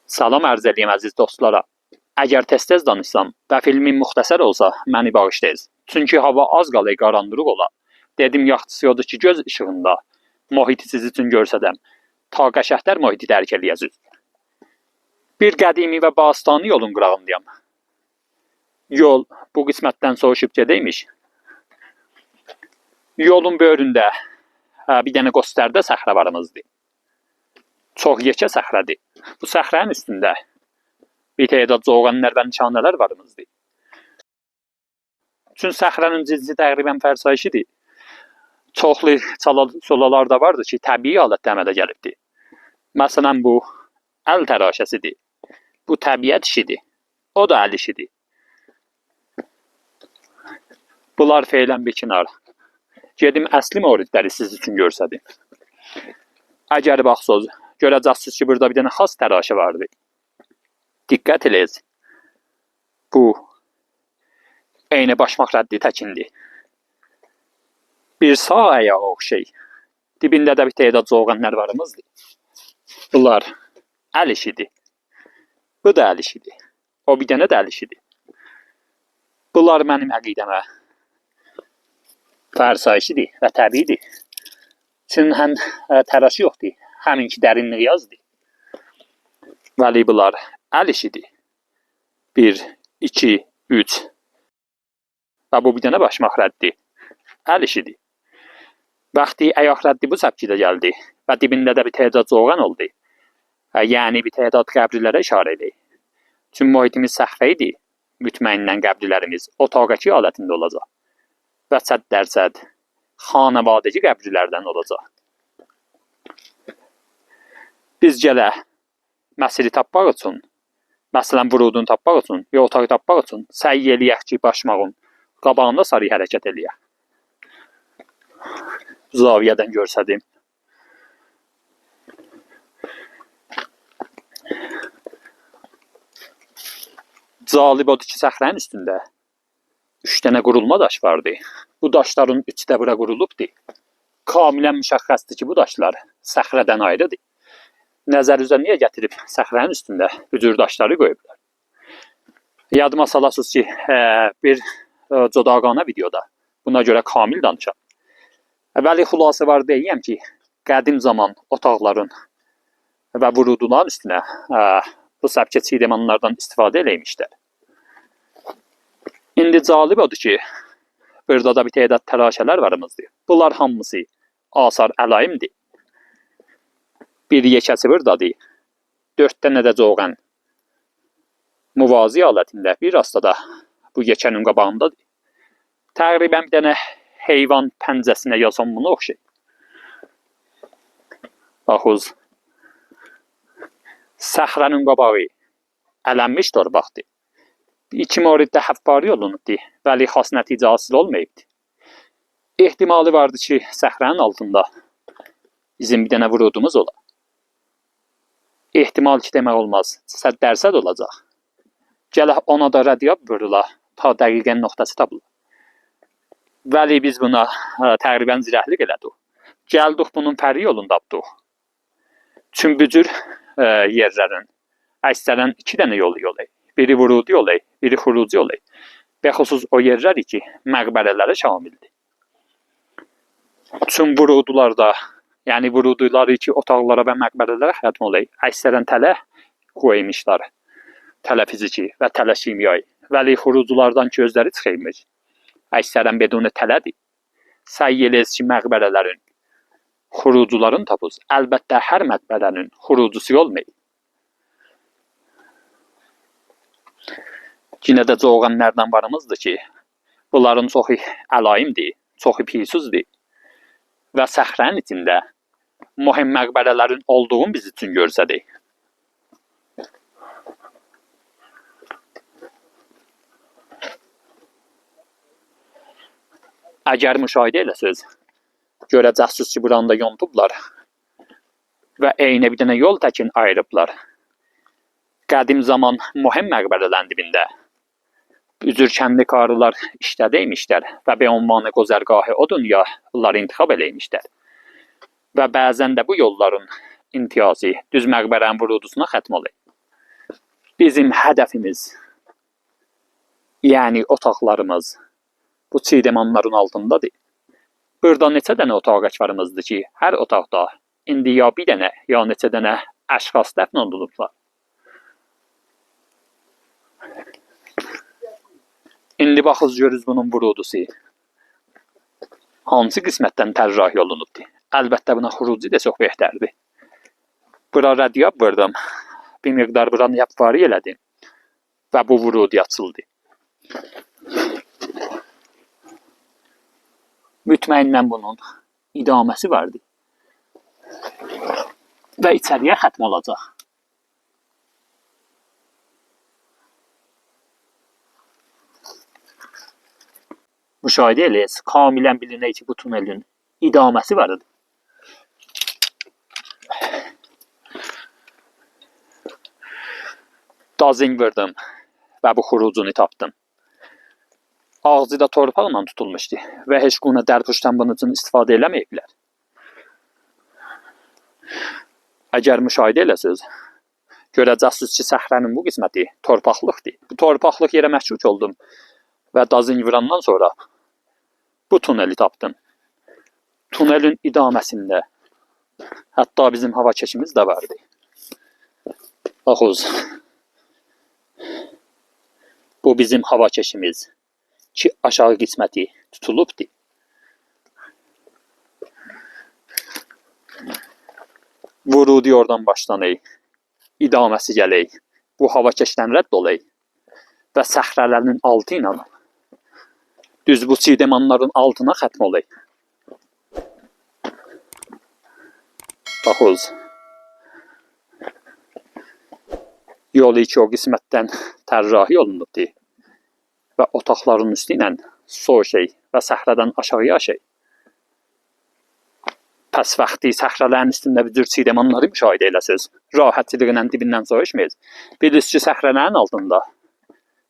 Salam ərz edeyim əziz dostlara. Əgər tez-tez danışsam və filmin müxtəsər olsa, məni bağışlayın. Çünki hava az qalay qaranlıq ola. Dedim yaxşısı odur ki, göz işığında mühiti siz üçün görsədəm. Ta qəşəhtər mühiti dərk eləyəsiz. Bir qədimi və bastani yolun qırağındayam. Yol bu qismətdən soğuşub gedəymiş. Yolun böyründə bir dənə göstərdə səhrə varımızdır. Çox yekə səhrədir. Bu səhrənin üstündə bir tədad zoğanlar və nişanələr varımızdır. Çün səhrənin cizgi təqribən fərsayişidir. Çoxlu solalar da vardır ki, təbii halətdə əmələ gəlibdir. Məsələn, bu əl təraşəsidir. Bu təbiət işidir. O da əl işidir. Bunlar feylən bir kənar. Gedim əsli mövridləri siz üçün görsədim. Əgər baxsınız, görəcəksiniz ki, burada bir dənə xas təraşı vardır. Diqqət eləyiz. Bu eyni başmaq rəddi təkindir. Bir sağ ayağı oxşay. Dibində də bir tədad zoğanlar varımızdır. Bunlar əl işidir. Bu da əl işidir. O bir dənə də əl işidir. Bunlar mənim əqidəmə fərsayişidir və təbiidir. Çünki həm təraşı yoxdur, həminki dərinliyi azdır. Vəli bunlar əl işidir. 1, 2, 3 və bu bir dənə başmaq rəddi. Əl işidir. Vaxtı ayaq rəddi bu səpkidə gəldi və dibində də bir tədad zoğan oldu. Yəni bir tədad qəbirlərə işarə edir. Çünki mühitimiz səxfə idi. Mütməindən qəbirlərimiz otaqdakı halətində olacaq. Və 100% xanavadəci qəbirlərdən olacaq. Biz gələ məsiri tapmaq üçün, məsələn, vurudunu tapmaq üçün, ya otağı tapmaq üçün səy eləyək ki, başmağın qabağında sarı hərəkət eləyək. Zaviyədən görsədim. Cəlib odur ki, səxrənin üstündə 3 dənə qurulma daş vardı. Bu daşların 3 də bura qurulubdur. Kamilən müşəxxəsdir ki, bu daşlar səxrədən ayrıdır. Nəzər üzə niyə gətirib səxrənin üstündə bu cür daşları qoyublar? Yadıma salasınız ki, bir codaqana videoda buna görə kamil danışam. Vəli xulası var deyəm ki, qədim zaman otaqların və vuruduların üstünə bu səbkə çiğdəmanlardan istifadə eləymişlər. İndi cəlib odur ki, burada da bir tədad təraşələr varımızdır. Bunlar hamısı asar əlaimdir. Bir yekəsi buradadır. 4 dənə də zoğan muvazi halətində bir rastda da bu yekənin qabağındadır. Təqribən bir dənə heyvan pəncəsinə yazan bunu oxşay. Baxız, səxrənin qabağı ələnmiş torpaqdır. 2 moriddə həvvari olunubdur, vəli xas nəticə hasil olmayıbdır. Ehtimalı vardır ki, səxrənin altında bizim bir dənə vurudumuz olar. Ehtimal ki, demək olmaz, 100% olacaq. Gələk ona da rədiyyab vurula, ta dəqiqən nöqtəsi tapılır. Vəli biz buna təqribən zirəhlik elədik. Gəldik bunun fərri yolunu tapdıq. Çünki bu cür yerlərin əksərən 2 dənə yolu yolayı. Biri vurudu yolayı, biri xurucu yolayı. Bəxüsus o yerlər ki, məqbərələrə şamildir. Çünki vurudularda, yəni vuruduları ki, otaqlara və məqbərələrə xətm olayı, əksərən tələ qoymuşlar. Tələ fiziki və tələ kimyayı. Vəli xuruculardan ki, özləri çıxıymış. Əksərən beduni tələdir. Səy eləyiz ki, məqbərələrin xurucuların tapız. Əlbəttə, hər məqbərənin xurucusu olmayır. Yine də zoğanlardan varımızdır ki, bunların çoxu əlaimdir, çoxu piysuzdur və səxrənin içində mühüm məqbərələrin olduğunu biz üçün görsədik. Əgər müşahidə eləsiniz, görəcəksiniz ki, buranda yontublar və eyni bir dənə yol təkin ayırıblar. Qədim zaman mühüm məqbərələrin dibində üzürkənli qarılar işlədəymişlər və beunvanı qozərgahı o dünya bunları intixab eləymişlər. Və bəzən də bu yolların imtiyazı düz məqbərənin vurudusuna xətm olayı. Bizim hədəfimiz, yəni otaqlarımız bu çiğdəmanların altındadır. Burada neçə dənə otaq varımızdır ki, hər otaqda indi ya bir dənə, ya neçə dənə əşxas dəfn olunublar. İndi baxız görürüz bunun vurudusu hansı qismətdən tərrahi olunubdur. Əlbəttə buna xuruci də çox behtərdir. Bura rədyab vurdum. Bir miqdar buranı yapvarı elədim. Və bu vurudi açıldı. Mütməyinnən bunun idaməsi vardı. Və içəriyə xətm olacaq. Müşahidə eləyiz. Kamilən bilinək ki, bu tunelin idaməsi vardı. Dazing vurdum və bu xurucunu tapdım. Ağzı da torpaqla tutulmuşdu və heç quna dərpuşdan bunun üçün istifadə eləməyiblər. Əgər müşahidə eləsiniz, görəcəksiniz ki, səhrənin bu qisməti torpaqlıqdır. Bu torpaqlıq yerə məhkuk oldum və dazing vurandan sonra bu tuneli tapdım. Tunelin idaməsində hətta bizim hava keçimiz də vardı. Baxız. Bu bizim hava keçimiz ki, aşağı qisməti tutulubdur. Vurudi oradan başlanır, idaməsi gəlir, bu hava keçdən rədd olayı və səhrələrin altı ilə düz bu çiğdəmanların altına xətm olayı. Baxız, yolu iki o qismətdən tərrahi olunubdur və otaqların üstü ilə soğuşay və səhrədən aşağıya aşay. Pəs vaxtı səhrələrin üstündə bir cür çiğdəmanları müşahidə eləsiniz. Rahatçılığıyla dibindən soğuşmayız. Bilirsiniz ki, səhrələrin altında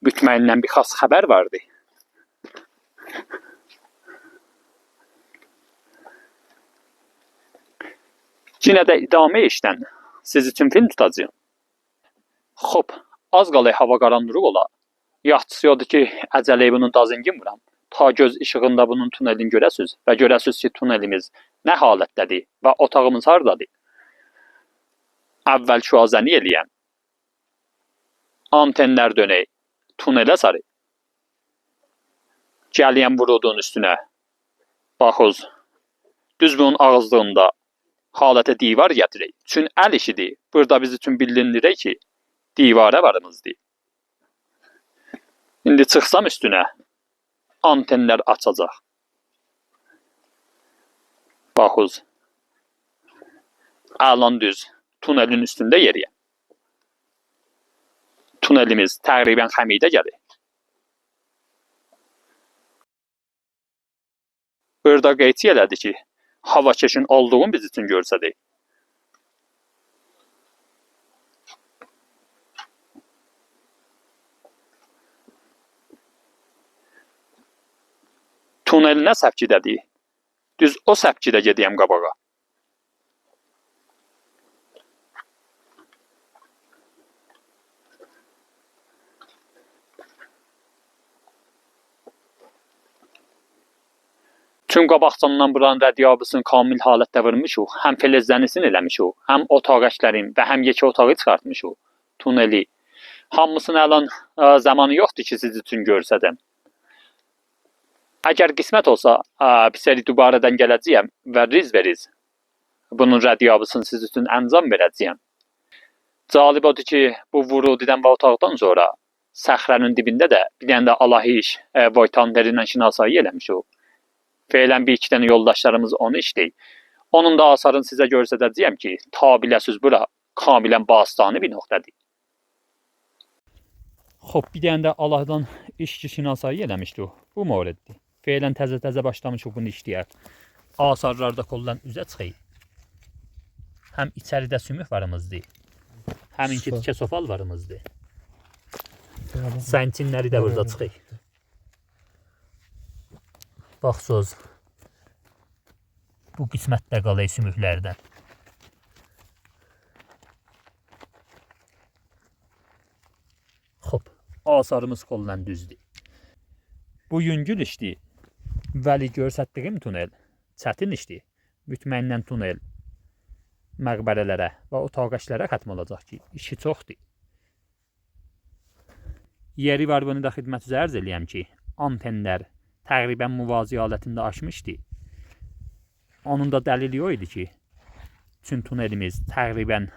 mütməyinnən bir xas xəbər vardı. Yine də idamə işdən siz üçün film tutacağım. Xop, az qalay hava qaranlıq ola. Yaxçısı odur ki, əcələyə bunun dazingin vuram. Ta göz işığında bunun tunelini görəsiniz və görəsiniz ki, tunelimiz nə halətdədir və otağımız hardadır. Əvvəl şu azəni eləyəm. Antenlər dönək, tunelə sarı. Gəliyəm vurudun üstünə. Baxız, düz bunun ağızlığında halətə divar gətirək. Çün əl işidir. Burada biz üçün bilindirək ki, divara varımızdır. İndi çıxsam üstünə, antenlər açacaq. Baxız, əlan düz tunelin üstündə yeriyəm. Tunelimiz təqribən xəmidə gəlir. Burada qeyd elədi ki, hava keçin olduğunu biz üçün görsədik. Tunel nə səpkidədir? Düz o səpkidə gedəyəm qabağa. Tüm qabaqcandan buranın rədyabısını kamil halətdə vurmuşuq. Həm felezlənisini eləmişuq, həm otaqəşlərin və həm yekə otağı çıxartmışuq. Tuneli. Hamısının əlan zamanı yoxdur ki, siz üçün görsədəm. Əgər qismət olsa, bir seri dubarədən gələcəyəm və riz veriz. Bunun rədyabısını siz üçün əncam verəcəyəm. Cəlib odur ki, bu vurudidən və otaqdan sonra səhrənin dibində də bir dənə də alahiş Voytanberlə şinasayı eləmişuq. Feylən bir iki dənə yoldaşlarımız onu işləyik. Onun da asarını sizə göstərəcəyəm ki, ta biləsiz bura kamilən bastani bir nöqtədir. Xoş, bir dənə də Allahdan işçi şinasayı eləmişdik. Bu moriddir. Feylən təzə başlamışıq bunu işləyək. Asarlarda koldan üzə çıxıyıq. Həm içəridə sümük varımızdır. Həminki tikə sofal varımızdır. Səntinləri də burada çıxıyıq. Baxsız, bu qismətdə qalay sümüklərdən. asarımız kollan düzdür. Bu yüngül işdir. Vəli göstərdiyim tunel çətin işdir. Mütməyindən tunel məqbərələrə və otaqaşlara xətm olacaq ki, işi çoxdur. Yeri var bunu da xidmət üzrə ərz eləyəm ki, antenlər təqribən müvazi halətində aşmışdı. Onun da dəlili o idi ki, tüm tunelimiz təqribən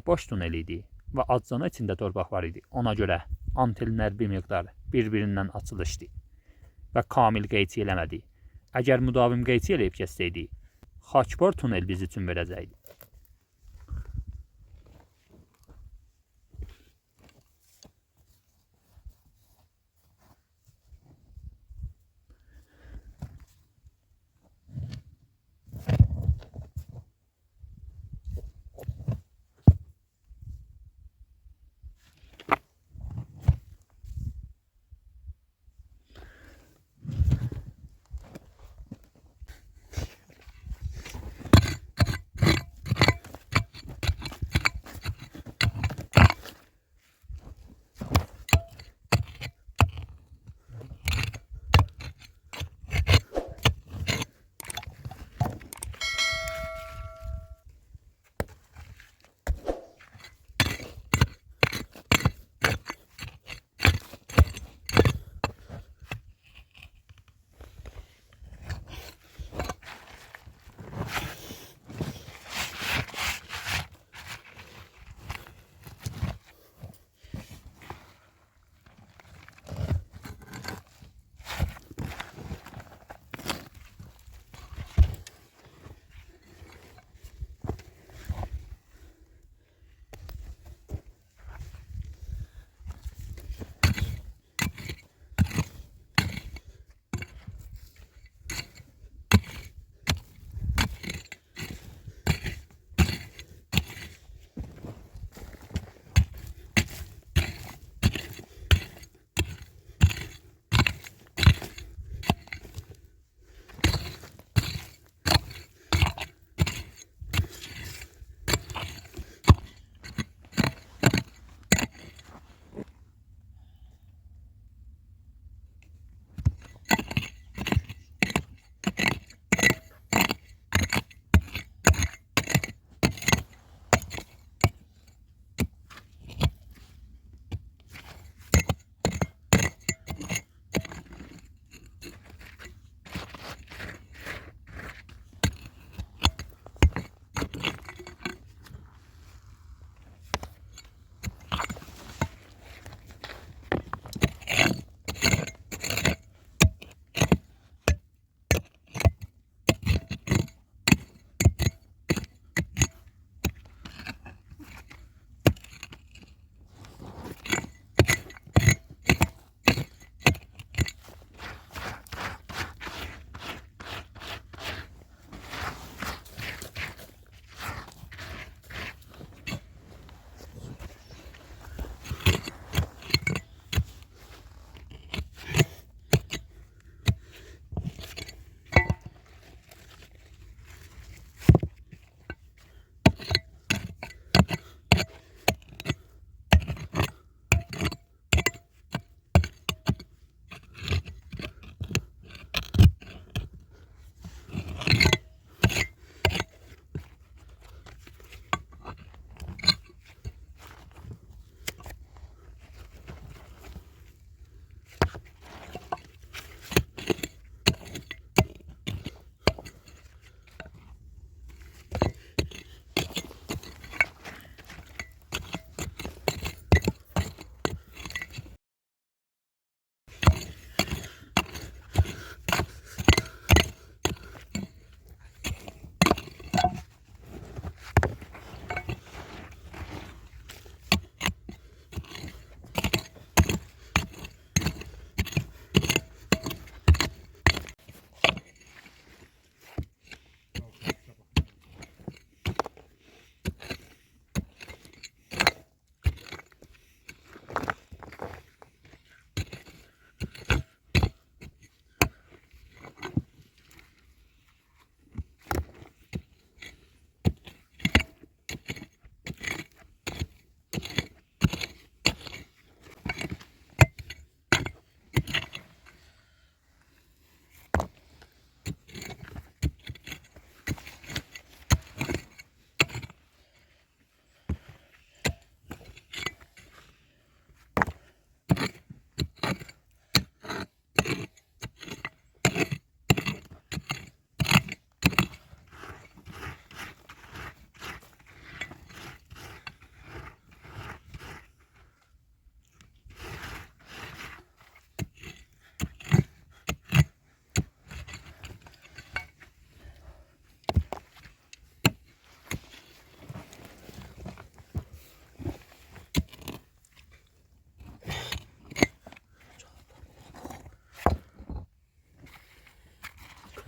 boş tunel idi və acana içində torpaq var idi. Ona görə antenlər bir miqdar bir-birindən açılışdı və kamil qeyçi eləmədi. Əgər müdavim qeyçi eləyib kəssəydi, xakbor tunel biz üçün verəcəkdi.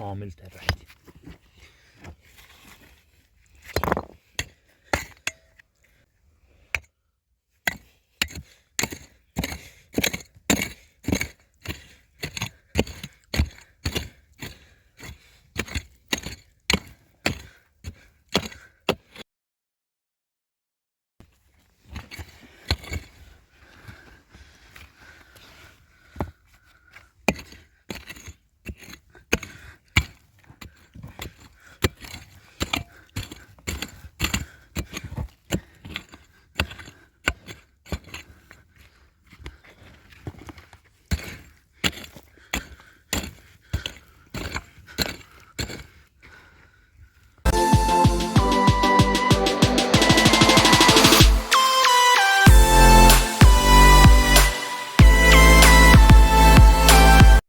kamil təvəkkül.